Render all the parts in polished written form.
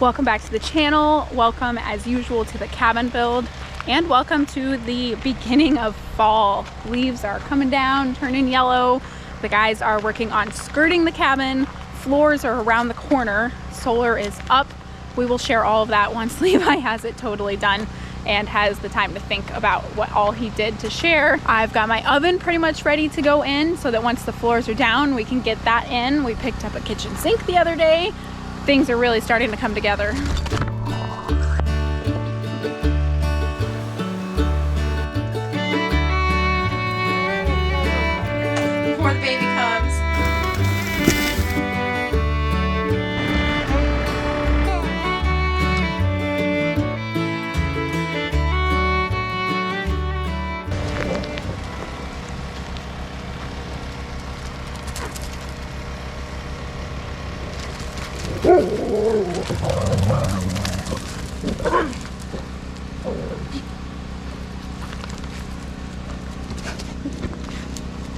Welcome back to the channel. Welcome as usual to the cabin build, and welcome to the beginning of fall. Leaves are coming down, turning yellow. The guys are working on skirting the cabin. Floors are around the corner. Solar is up. We will share all of that once Levi has it totally done and has the time to think about what all he did to share. I've got my oven pretty much ready to go in so that once the floors are down, we can get that in. We picked up a kitchen sink the other day. Things are really starting to come together. Before the baby comes.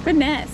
Goodness.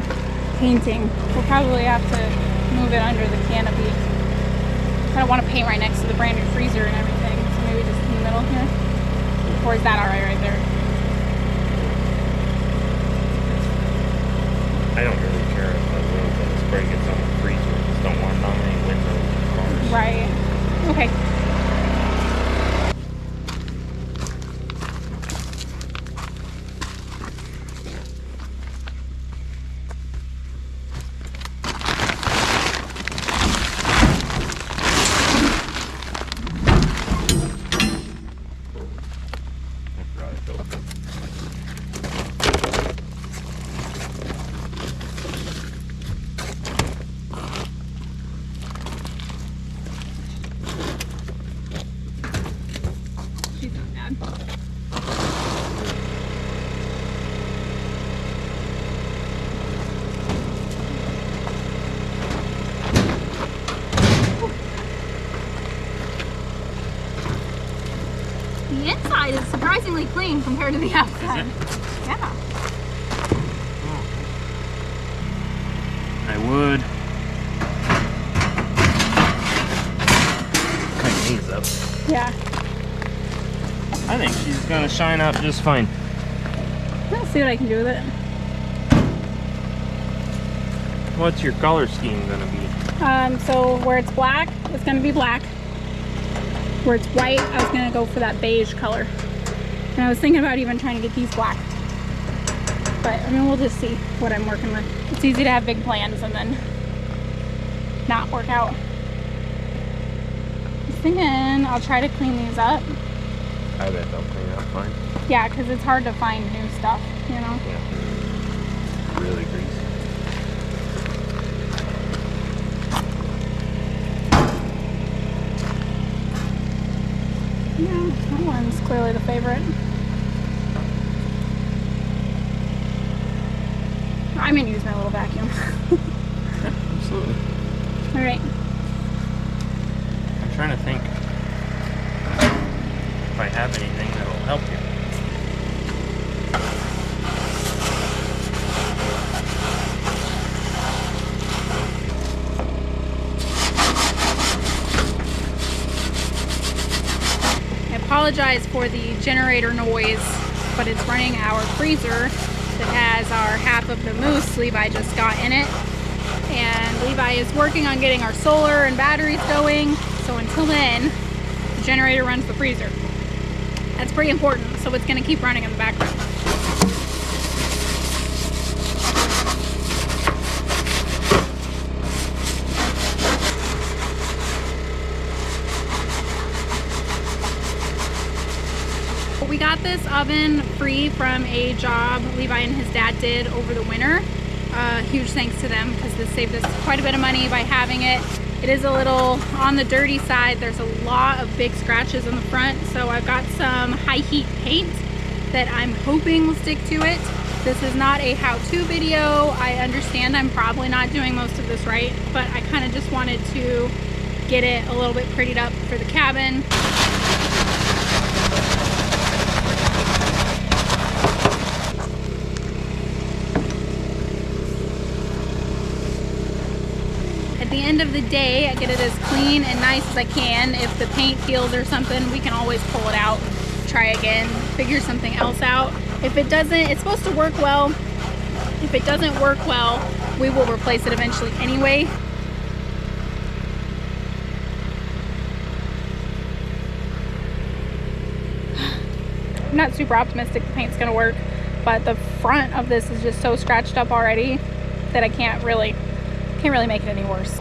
for painting. We'll probably have to move it under the canopy. I don't want to paint right next to the brand new freezer and everything, so maybe just in the middle here. Or is that alright right there? I don't really care if the little bit of spray gets on the freezer. I just don't want it on any windows and cars. Right. Okay. The inside is surprisingly clean compared to the outside. Yeah. Oh. I would clean these up. Yeah. I think she's gonna shine up just fine. I'll see what I can do with it. What's your color scheme gonna be? So where it's black, it's gonna be black. Where it's white, I was gonna go for that beige color. And I was thinking about even trying to get these black. But I mean, we'll just see what I'm working with. It's easy to have big plans and then not work out. I was thinking I'll try to clean these up. I bet they'll clean up fine. Yeah, because it's hard to find new stuff, you know? Yeah. Really greasy. Yeah, that one's clearly the favorite. I'm gonna use my little vacuum. Yeah, absolutely. All right. I'm trying to think if I have anything that'll help you. I apologize for the generator noise, but it's running our freezer that has our half of the moose Levi just got in it. And Levi is working on getting our solar and batteries going. So until then, the generator runs the freezer. That's pretty important, so it's gonna keep running in the background. We got this oven free from a job Levi and his dad did over the winter. Huge thanks to them because this saved us quite a bit of money by having it. It is a little on the dirty side. There's a lot of big scratches in the front, so I've got some high heat paint that I'm hoping will stick to it. This is not a how-to video. I understand I'm probably not doing most of this right, but I kind of just wanted to get it a little bit prettied up for the cabin. At the end of the day, I get it as clean and nice as I can. If the paint peels or something, we can always pull it out, try again, figure something else out. If it doesn't, it's supposed to work well. If it doesn't work well, we will replace it eventually anyway. I'm not super optimistic the paint's gonna work, but the front of this is just so scratched up already that I can't really make it any worse.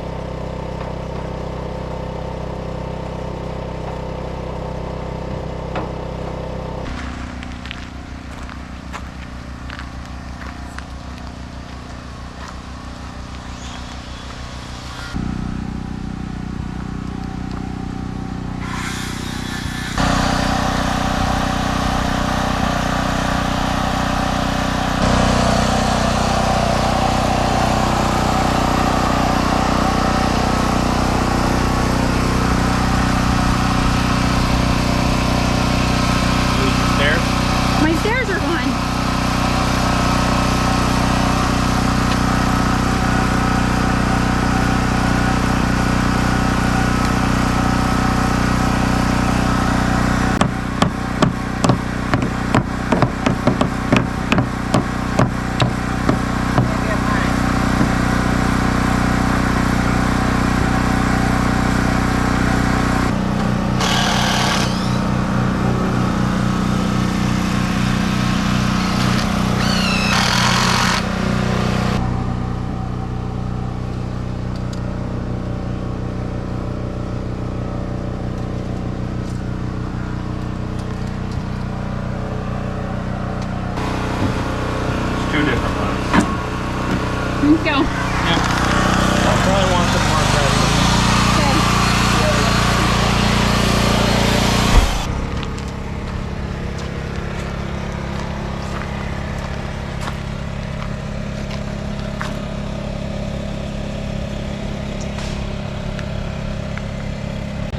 really want some more bread.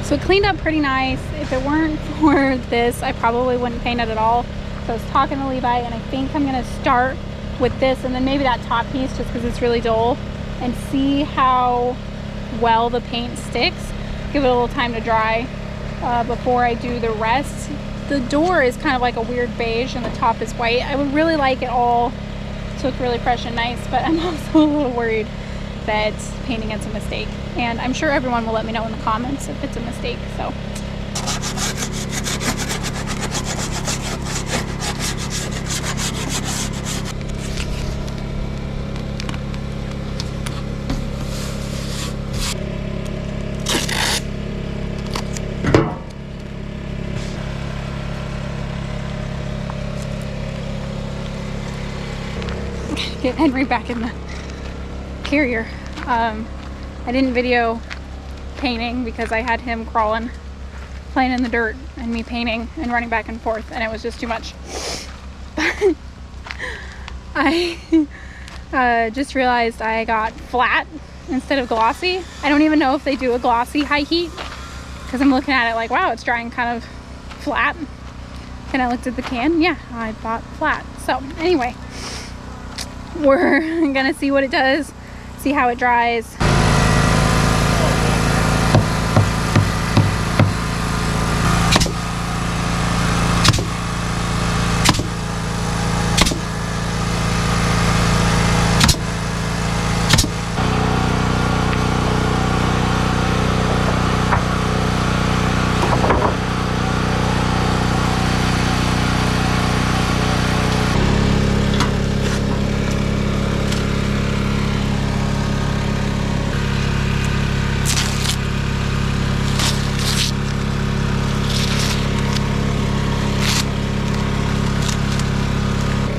So it cleaned up pretty nice. If it weren't for this, I probably wouldn't paint it at all. So I was talking to Levi, and I think I'm gonna start with this and then maybe that top piece just because it's really dull, and see how well the paint sticks. Give it a little time to dry before I do the rest. The door is kind of like a weird beige and the top is white. I would really like it all to look really fresh and nice, but I'm also a little worried that painting it's a mistake. And I'm sure everyone will let me know in the comments if it's a mistake, so. Get Henry back in the carrier. I didn't video painting because I had him crawling, playing in the dirt, and me painting and running back and forth, and it was just too much. But I just realized I got flat instead of glossy. I don't even know if they do a glossy high heat because I'm looking at it like, wow, it's drying kind of flat. And I looked at the can, yeah, I bought flat. So anyway, we're gonna see what it does, see how it dries.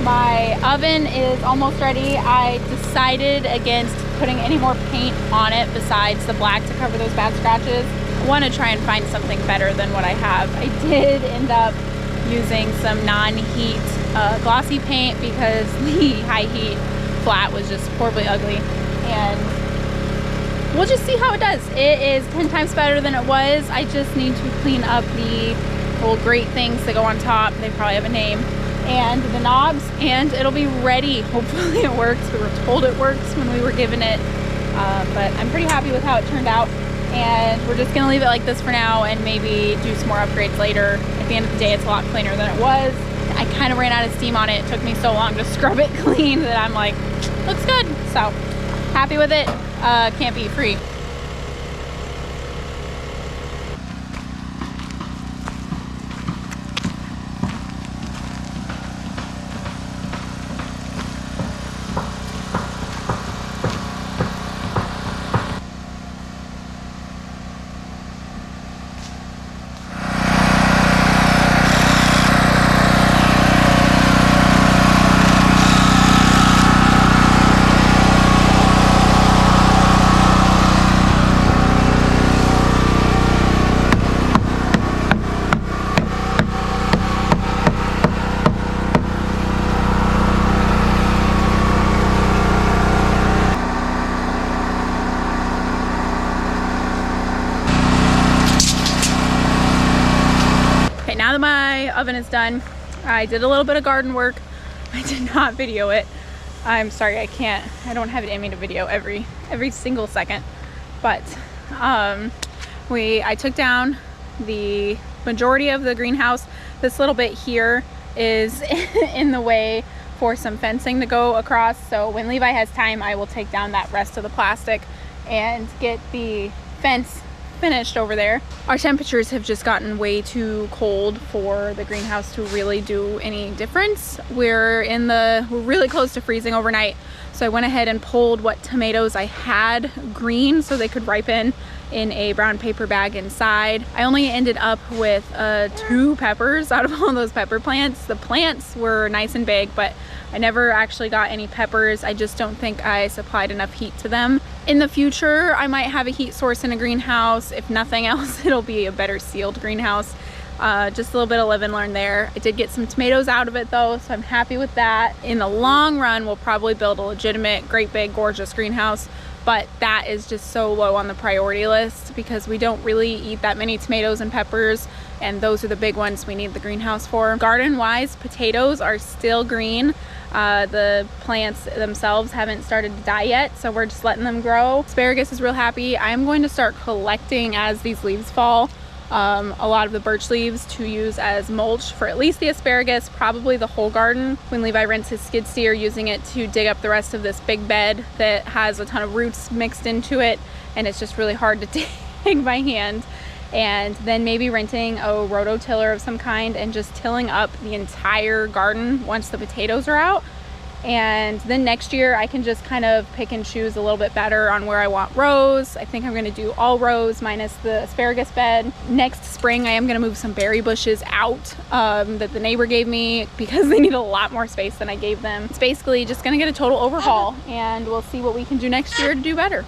My oven is almost ready. I decided against putting any more paint on it besides the black to cover those bad scratches. I want to try and find something better than what I have. I did end up using some non-heat glossy paint because the high heat flat was just horribly ugly, and we'll just see how it does. It is 10 times better than it was. I just need to clean up the little grate things that go on top. They probably have a name. And the knobs, and it'll be ready. Hopefully it works. We were told it works when we were given it, but I'm pretty happy with how it turned out, and we're just gonna leave it like this for now and maybe do some more upgrades later. At the end of the day, it's a lot cleaner than it was. I kind of ran out of steam on it. It took me so long to scrub it clean that I'm like, looks good. So happy with it. Can't be free. Now that my oven is done, I did a little bit of garden work. I did not video it. I'm sorry, I don't have it in me to video every single second. But I took down the majority of the greenhouse. This little bit here is in the way for some fencing to go across. So when Levi has time, I will take down that rest of the plastic and get the fence finished over there. Our temperatures have just gotten way too cold for the greenhouse to really do any difference. We're really close to freezing overnight, So I went ahead and pulled what tomatoes I had green so they could ripen in a brown paper bag inside. I only ended up with 2 peppers out of all those pepper plants. The plants were nice and big, but I never actually got any peppers. I just don't think I supplied enough heat to them. In the future, I might have a heat source in a greenhouse. If nothing else, it'll be a better sealed greenhouse. Just a little bit of live and learn there. I did get some tomatoes out of it though, so I'm happy with that. In the long run, we'll probably build a legitimate, great big, gorgeous greenhouse, but that is just so low on the priority list because we don't really eat that many tomatoes and peppers, and those are the big ones we need the greenhouse for. Garden wise, potatoes are still green. The plants themselves haven't started to die yet, so we're just letting them grow. Asparagus is real happy. I'm going to start collecting as these leaves fall. A lot of the birch leaves to use as mulch for at least the asparagus, probably the whole garden. When Levi rents his skid steer, using it to dig up the rest of this big bed that has a ton of roots mixed into it, and it's just really hard to dig by hand. And then maybe renting a rototiller of some kind and just tilling up the entire garden once the potatoes are out. And then next year I can just kind of pick and choose a little bit better on where I want rows. I think I'm going to do all rows minus the asparagus bed. Next spring I am going to move some berry bushes out that the neighbor gave me because they need a lot more space than I gave them. It's basically just going to get a total overhaul, and we'll see what we can do next year to do better.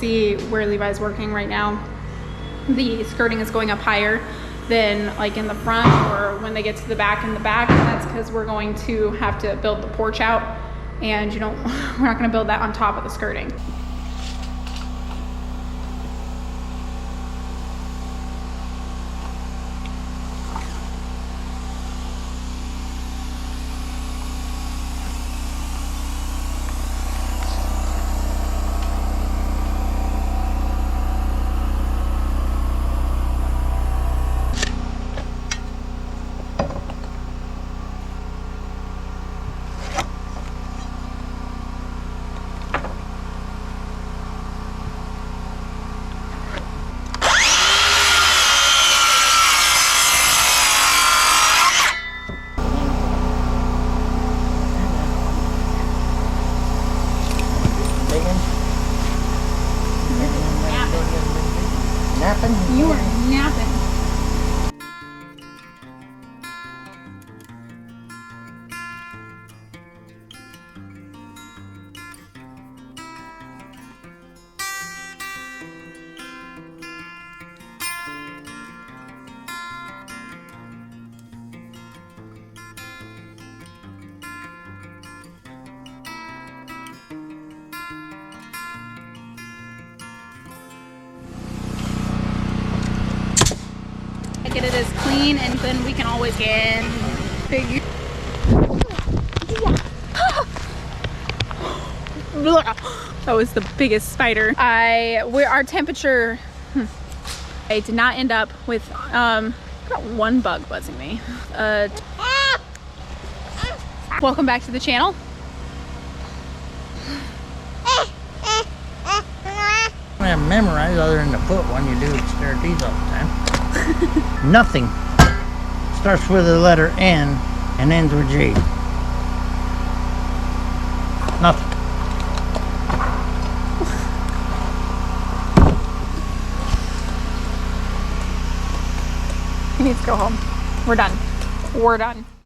see where Levi's working right now, the skirting is going up higher than like in the front or when they get to the back in the back. And that's because we're going to have to build the porch out, and we're not going to build that on top of the skirting. Napping? You are napping. Get it as clean, and then we can always get big. That was the biggest spider. Our temperature, I did not end up with got one bug buzzing me. Welcome back to the channel. I have memorized other than the foot one. You do stare at these all the time. Nothing starts with the letter N and ends with G. Nothing. He needs to go home. We're done. We're done.